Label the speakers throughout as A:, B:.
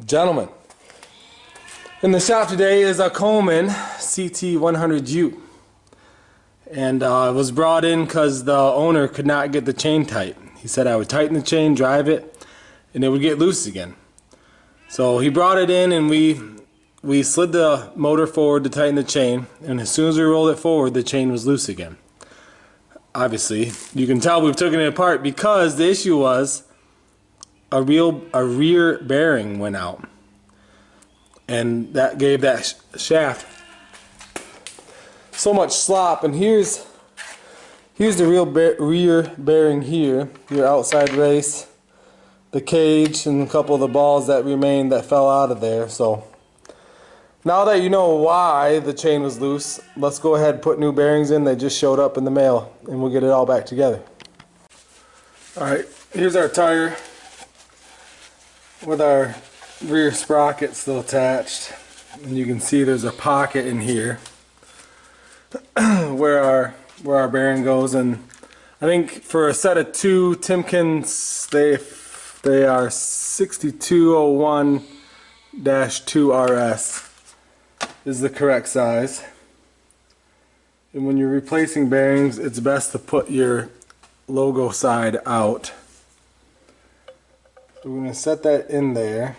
A: Gentlemen, in the shop today is a Coleman CT100U, and it was brought in because the owner could not get the chain tight. He said I would tighten the chain, drive it, and it would get loose again. So he brought it in, and we slid the motor forward to tighten the chain, and as soon as we rolled it forward, the chain was loose again. Obviously, you can tell we've taken it apart because the issue was a rear bearing went out, and that gave that shaft so much slop. And here's the rear bearing here, your outside race, the cage, and a couple of the balls that remained that fell out of there. So now that you know why the chain was loose, let's go ahead and put new bearings in. They just showed up in the mail, and we'll get it all back together. Alright, here's our tire with our rear sprocket still attached, and you can see there's a pocket in here where our bearing goes. And I think for a set of two Timkins, they are 6201-2RS is the correct size. And when you're replacing bearings, it's best to put your logo side out. So we're going to set that in there,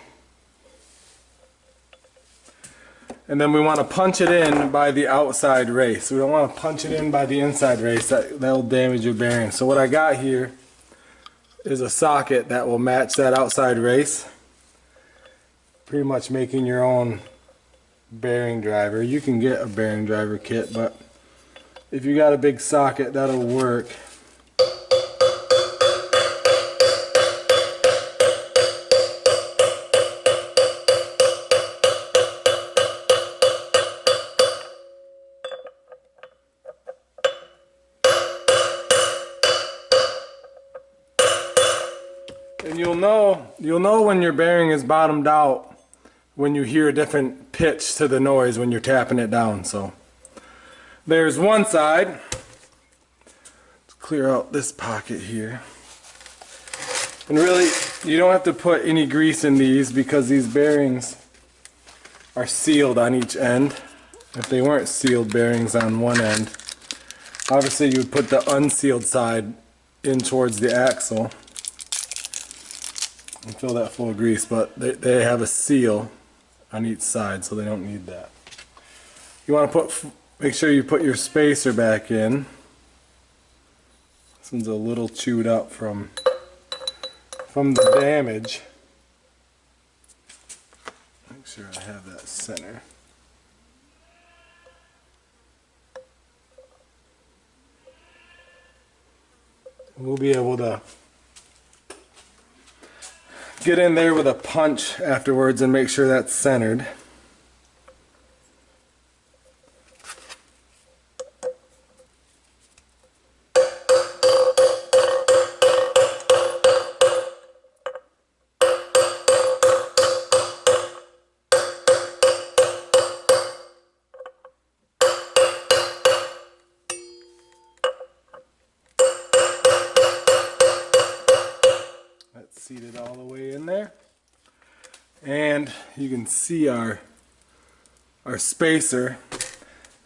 A: and then we want to punch it in by the outside race. We don't want to punch it in by the inside race. That'll damage your bearing. So what I got here is a socket that will match that outside race, pretty much making your own bearing driver. You can get a bearing driver kit, but if you got a big socket, that'll work. And you'll know when your bearing is bottomed out when you hear a different pitch to the noise when you're tapping it down. So there's one side. Let's clear out this pocket here. And really, you don't have to put any grease in these because these bearings are sealed on each end. If they weren't sealed bearings on one end, obviously you would put the unsealed side in towards the axle and fill that full of grease, but they have a seal on each side, so they don't need that. You want to make sure you put your spacer back in. This one's a little chewed up from the damage. Make sure I have that center. We'll be able to get in there with a punch afterwards and make sure that's centered. Seated all the way in there, and you can see our spacer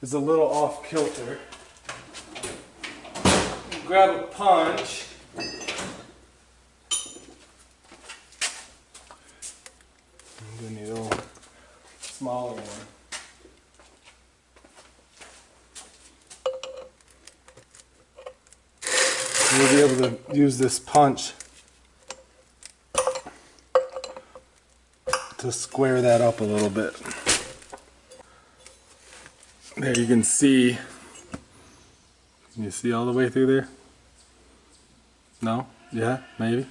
A: is a little off kilter. Grab a punch, I'm gonna need a little smaller one. We'll be able to use this punch to square that up a little bit. There you can see. Can you see all the way through there? No? Yeah? Maybe?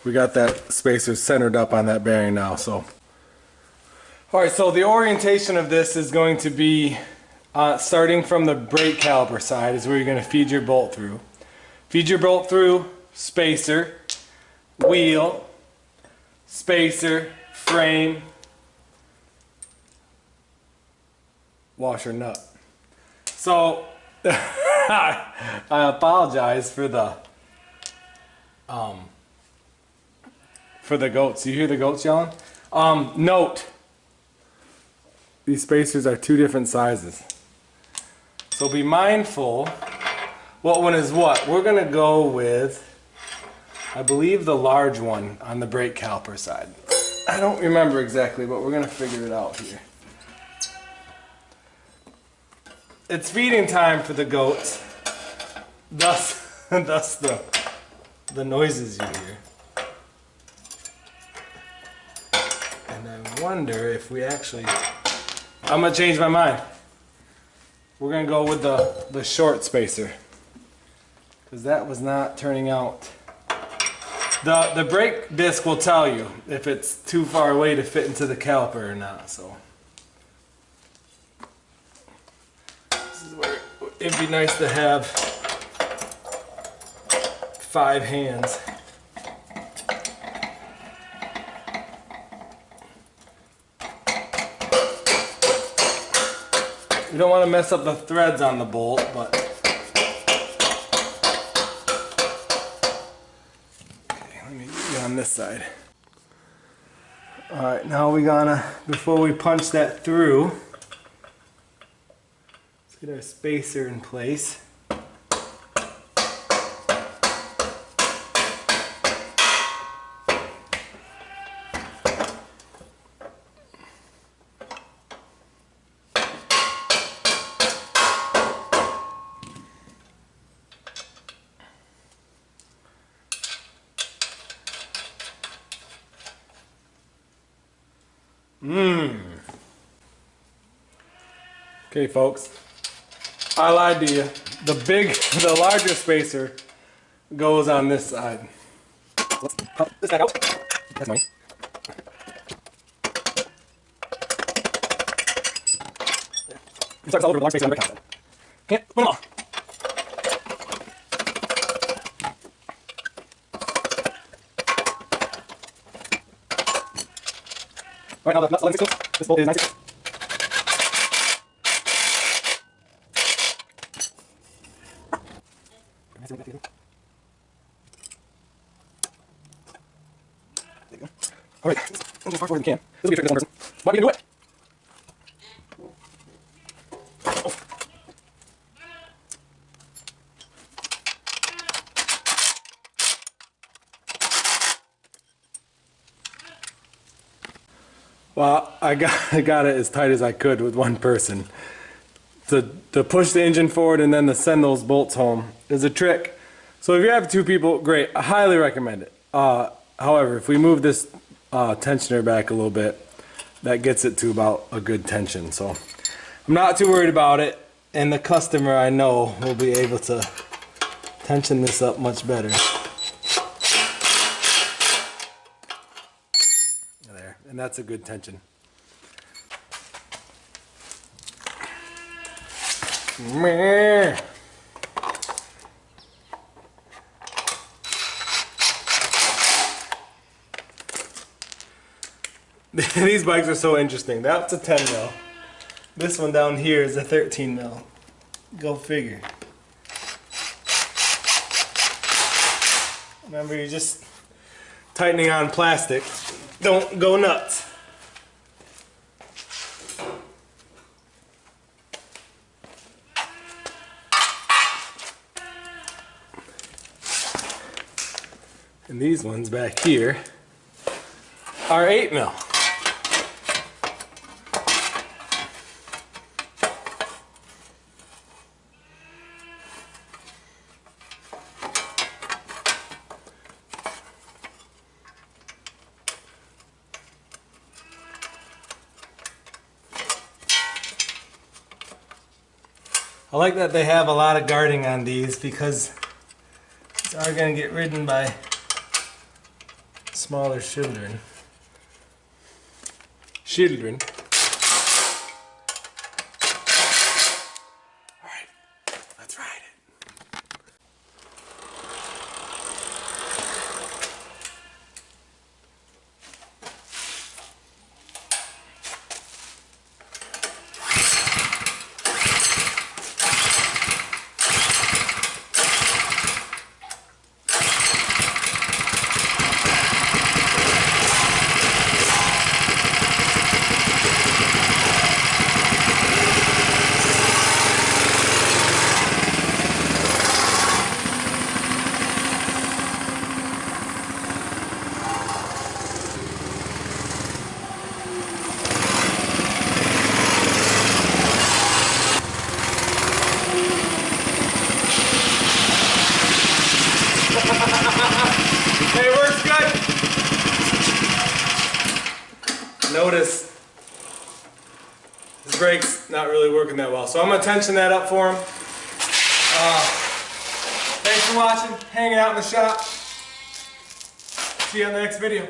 A: We got that spacer centered up on that bearing now. So, alright, so the orientation of this is going to be starting from the brake caliper side is where you're going to feed your bolt through. Feed your bolt through, spacer, wheel, spacer, frame, washer, nut. So I apologize for the goats. You hear the goats yelling? Note, these spacers are 2 different sizes. So be mindful what one is what. We're going to go with, I believe, the large one on the brake caliper side. I don't remember exactly, but we're going to figure it out here. It's feeding time for the goats, thus the noises you hear. And I wonder if we actually, I'm going to change my mind. We're going to go with the short spacer, because that was not turning out. The brake disc will tell you if it's too far away to fit into the caliper or not. So this is where it'd be nice to have 5 hands. You don't want to mess up the threads on the bolt, but okay, let me get you on this side. Alright, now we gonna, before we punch that through, let's get our spacer in place. Okay, folks, I lied to you. The larger spacer goes on this side. Let's pop this back out. That's mine. It starts all over the large spacer on the brake side. Can't put them all. Alright, now the nuts 11 close. This bolt is 9/6. There you go. Alright, as far forward as we can. This will be a trick to this one person. Why are we going to do it? Well, I got it as tight as I could with one person. To push the engine forward and then to send those bolts home is a trick. So if you have 2 people, great. I highly recommend it. However, if we move this tensioner back a little bit, that gets it to about a good tension. So I'm not too worried about it. And the customer, I know, will be able to tension this up much better. There, and that's a good tension. Meh. These bikes are so interesting. That's a 10 mil. This one down here is a 13 mil. Go figure. Remember, you're just tightening on plastic. Don't go nuts. And these ones back here are 8 mil. I like that they have a lot of guarding on these because these are going to get ridden by smaller children. Alright, let's ride it. noticed his brake's not really working that well. So I'm going to tension that up for him. Thanks for watching, hanging out in the shop. See you on the next video.